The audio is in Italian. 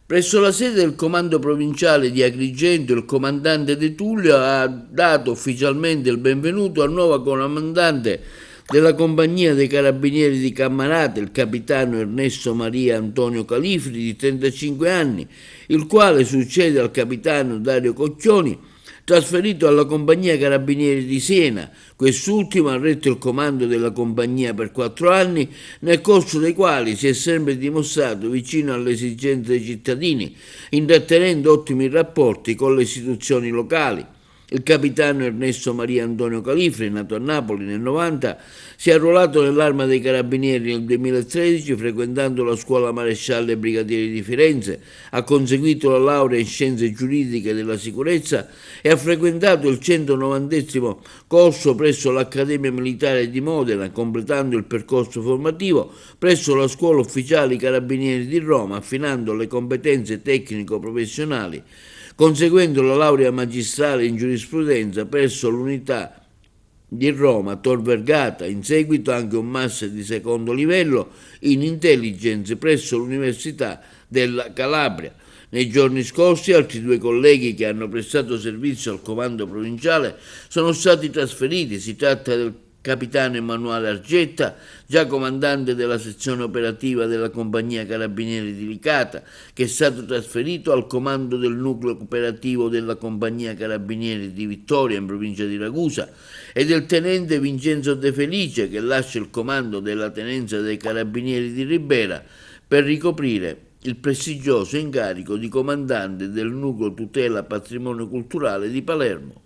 Presso la sede del comando provinciale di Agrigento, il comandante De Tullio ha dato ufficialmente il benvenuto al nuovo comandante della compagnia dei carabinieri di Cammarate, il capitano Ernesto Maria Antonio Califri, di 35 anni, il quale succede al capitano Dario Cocchioni, trasferito alla compagnia carabinieri di Siena. Quest'ultimo ha retto il comando della compagnia per 4 anni, nel corso dei quali si è sempre dimostrato vicino alle esigenze dei cittadini, intrattenendo ottimi rapporti con le istituzioni locali. Il capitano Ernesto Maria Antonio Califri, nato a Napoli nel 90, si è arruolato nell'Arma dei Carabinieri nel 2013, frequentando la Scuola Maresciallo Brigadieri di Firenze, ha conseguito la laurea in Scienze Giuridiche della Sicurezza e ha frequentato il 190° corso presso l'Accademia Militare di Modena, completando il percorso formativo presso la Scuola Ufficiali Carabinieri di Roma, affinando le competenze tecnico-professionali, conseguendo la laurea magistrale in giurisprudenza presso l'Unità di Roma Tor Vergata, in seguito anche un master di secondo livello in intelligence presso l'Università della Calabria. Nei giorni scorsi altri 2 colleghi che hanno prestato servizio al comando provinciale sono stati trasferiti. Si tratta del capitano Emanuele Argetta, già comandante della sezione operativa della compagnia carabinieri di Licata, che è stato trasferito al comando del nucleo operativo della compagnia carabinieri di Vittoria, in provincia di Ragusa, e del tenente Vincenzo De Felice, che lascia il comando della tenenza dei carabinieri di Ribera per ricoprire il prestigioso incarico di comandante del nucleo tutela patrimonio culturale di Palermo.